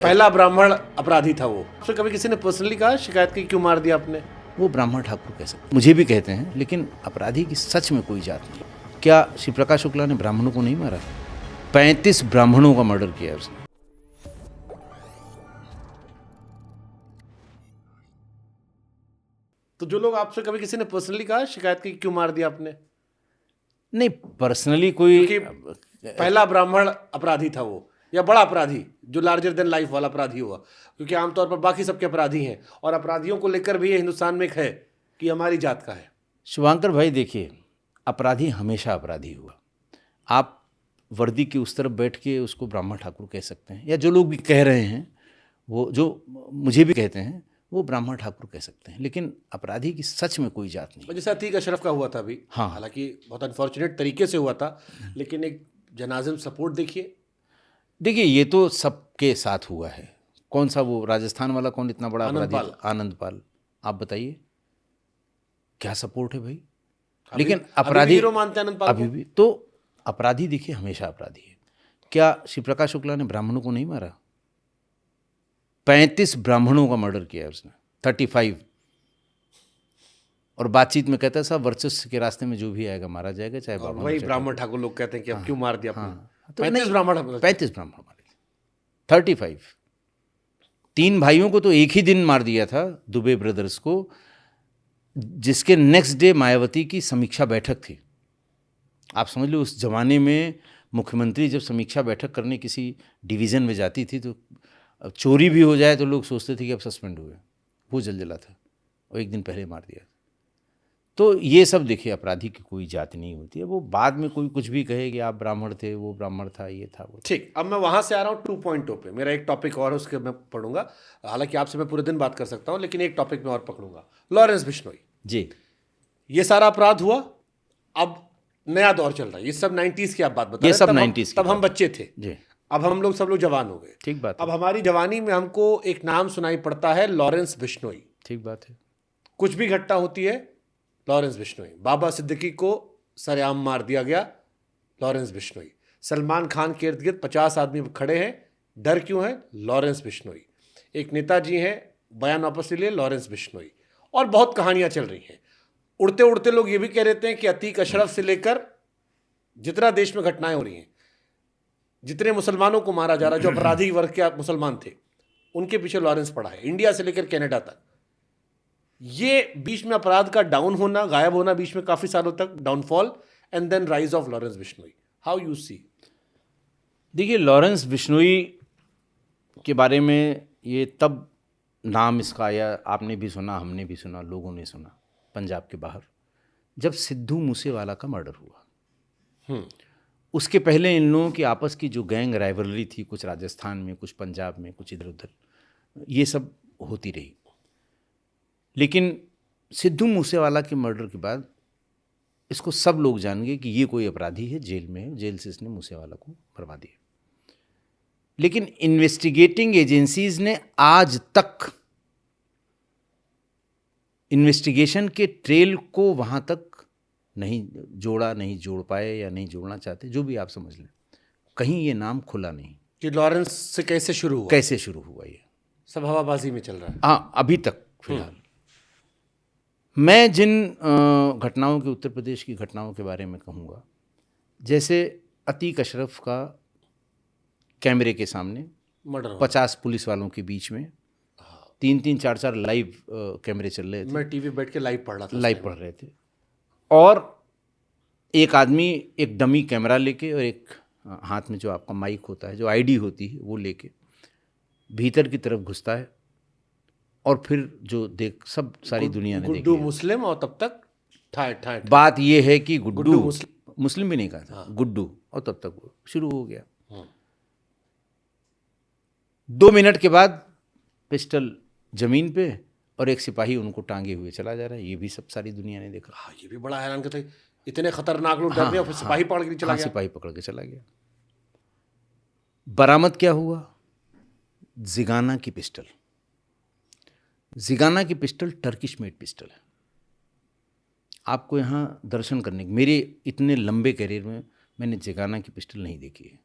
पहला ब्राह्मण अपराधी था वो। फिर कभी किसी ने पर्सनली कहा, शिकायत की, क्यों मार दिया आपने? वो ब्राह्मण ठाकुर कह सकते, मुझे भी कहते हैं, लेकिन अपराधी की सच में कोई जात नहीं। क्या श्री प्रकाश शुक्ला ने ब्राह्मणों को नहीं मारा? 35 ब्राह्मणों का मर्डर किया उसने। तो जो लोग आपसे कभी किसी ने पर्सनली कहा, शिकायत की, क्यों मार दिया आपने? नहीं, पर्सनली कोई क्योंकि पहला ब्राह्मण अपराधी था वो, या बड़ा अपराधी, जो लार्जर देन लाइफ वाला अपराधी हुआ। क्योंकि आमतौर पर बाकी सबके अपराधी हैं, और अपराधियों को लेकर भी ये हिंदुस्तान में एक है कि हमारी जात का है। शुभांकर भाई, देखिए, अपराधी हमेशा अपराधी हुआ। आप वर्दी के उस तरफ बैठ के उसको ब्राह्मण ठाकुर कह सकते हैं, या जो लोग भी कह रहे हैं, वो जो मुझे भी कहते हैं, वो ब्राह्मण ठाकुर कह सकते हैं, लेकिन अपराधी की सच में कोई जात नहीं। और जैसे अतीक अशरफ का हुआ था अभी, हाँ। हालांकि बहुत अनफॉर्चुनेट तरीके से हुआ था, लेकिन एक जनाजे में सपोर्ट देखिए। ये तो सबके साथ हुआ है। कौन सा वो राजस्थान वाला, कौन इतना बड़ा अपराधी? आनंदपाल। आप बताइए, क्या सपोर्ट है भाई? लेकिन अपराधी हीरो मानते हैं आनंदपाल अभी भी तो अपराधी, देखिए, हमेशा अपराधी है। क्या श्री प्रकाश शुक्ला ने ब्राह्मणों को नहीं मारा? 35 ब्राह्मणों का मर्डर किया है उसने, 35। और बातचीत में कहता है, साहब, वर्चस्व के रास्ते में जो भी आएगा मारा जाएगा, चाहे और वही ब्राह्मण ठाकुर लोग कहते हैं कि अब क्यों मार दिया आपने? 35 ब्राह्मण मारे, 35। 3 भाइयों को तो एक ही दिन मार दिया था, दुबे ब्रदर्स को, जिसके नेक्स्ट डे मायावती की समीक्षा बैठक थी। आप समझ लो, उस जमाने में मुख्यमंत्री जब समीक्षा बैठक करने किसी डिवीज़न में जाती थी, तो चोरी भी हो जाए तो लोग सोचते थे कि अब सस्पेंड हुए। वो जला था, और एक दिन पहले मार दिया। तो ये सब देखिए, अपराधी की कोई जाति नहीं होती है। वो बाद में कोई कुछ भी कहे कि आप ब्राह्मण थे, वो ब्राह्मण था, ये था, वो। ठीक, अब मैं वहां से आ रहा हूँ 2.0 पे। मेरा एक टॉपिक और है, उसके मैं पढ़ूंगा। हालांकि आपसे मैं पूरे दिन बात कर सकता हूँ, लेकिन एक टॉपिक में और पकड़ूंगा, लॉरेंस बिश्नोई जी। ये सारा अपराध हुआ, अब नया दौर चल रहा है। ये सब 90s की आप बात बता रहे ये हैं। सब तब 90s की तब हम बात बच्चे थे जी। अब हम सब लोग जवान हो गए। ठीक बात है। अब हमारी जवानी में हमको एक नाम सुनाई पड़ता है, लॉरेंस बिश्नोई। ठीक बात है। कुछ भी घटना होती है, लॉरेंस बिश्नोई। बाबा सिद्दीकी को सरेआम मार दिया गया, लॉरेंस बिश्नोई। सलमान खान के इर्द गिर्द 50 आदमी खड़े हैं, डर क्यों है? लॉरेंस बिश्नोई। एक नेताजी हैं, बयान वापस ले लिए, लॉरेंस बिश्नोई। और बहुत कहानियां चल रही हैं। उड़ते उड़ते लोग ये भी कह देते हैं कि अतीक अशरफ से लेकर जितना देश में घटनाएं हो रही हैं, जितने मुसलमानों को मारा जा रहा है, जो अपराधी वर्ग के मुसलमान थे, उनके पीछे लॉरेंस पड़ा है, इंडिया से लेकर कनाडा तक। ये बीच में अपराध का डाउन होना, गायब होना, बीच में काफी सालों तक downfall, and then rise of Lawrence Bishnoi. How you see? देखिए, लॉरेंस बिश्नोई के बारे में ये तब नाम इसका आया, आपने भी सुना, हमने भी सुना, लोगों ने सुना, पंजाब के बाहर, जब सिद्धू मूसेवाला का मर्डर हुआ। उसके पहले इन लोगों की आपस की जो गैंग राइवलरी थी, कुछ राजस्थान में, कुछ पंजाब में, कुछ इधर उधर, ये सब होती रही। लेकिन सिद्धू मूसेवाला के मर्डर के बाद इसको सब लोग जान गए कि ये कोई अपराधी है, जेल में है, जेल से इसने मूसेवाला को मरवा दिया। लेकिन इन्वेस्टिगेटिंग एजेंसीज ने आज तक इन्वेस्टिगेशन के ट्रेल को वहाँ तक नहीं जोड़ा, नहीं जोड़ पाए, या नहीं जोड़ना चाहते, जो भी आप समझ लें। कहीं ये नाम खुला नहीं कि लॉरेंस से कैसे शुरू हुआ, कैसे शुरू हुआ, ये सब हवाबाजी में चल रहा है। हाँ, अभी तक फिलहाल। मैं जिन घटनाओं के, उत्तर प्रदेश की घटनाओं के बारे में कहूँगा, जैसे अतीक अशरफ का कैमरे के सामने मर्डर 50 पुलिस वालों के बीच में 3-3, 4-4 लाइव कैमरे चल रहे थे। मैं टीवी बैठ के लाइव पढ़ रहा था, लाइव पढ़ रहे थे, और एक आदमी एक डमी कैमरा लेके, और एक हाथ में जो आपका माइक होता है, जो आईडी होती है, वो लेके भीतर की तरफ घुसता है, और फिर जो देख सब सारी दुनिया ने देखी। गुड्डू मुस्लिम, और तब तक ठाए बात ये है कि गुड्डू मुस्लिम भी नहीं कहा था। हाँ। गुड्डू, और तब तक वो शुरू हो गया। 2 मिनट के बाद पिस्टल जमीन पे, और एक सिपाही उनको टांगे हुए चला जा रहा है। ये भी सब सारी दुनिया ने देखा। हाँ, ये भी बड़ा हैरान करता है, इतने खतरनाक लोग डर गए, और फिर सिपाही पकड़ के चला गया। सिपाही पकड़ के चला गया। बरामद क्या हुआ? जिगाना की पिस्टल। जिगाना की पिस्टल टर्किश मेड पिस्टल है। आपको यहाँ दर्शन करने, मेरे इतने लंबे करियर में मैंने जिगाना की पिस्टल नहीं देखी है।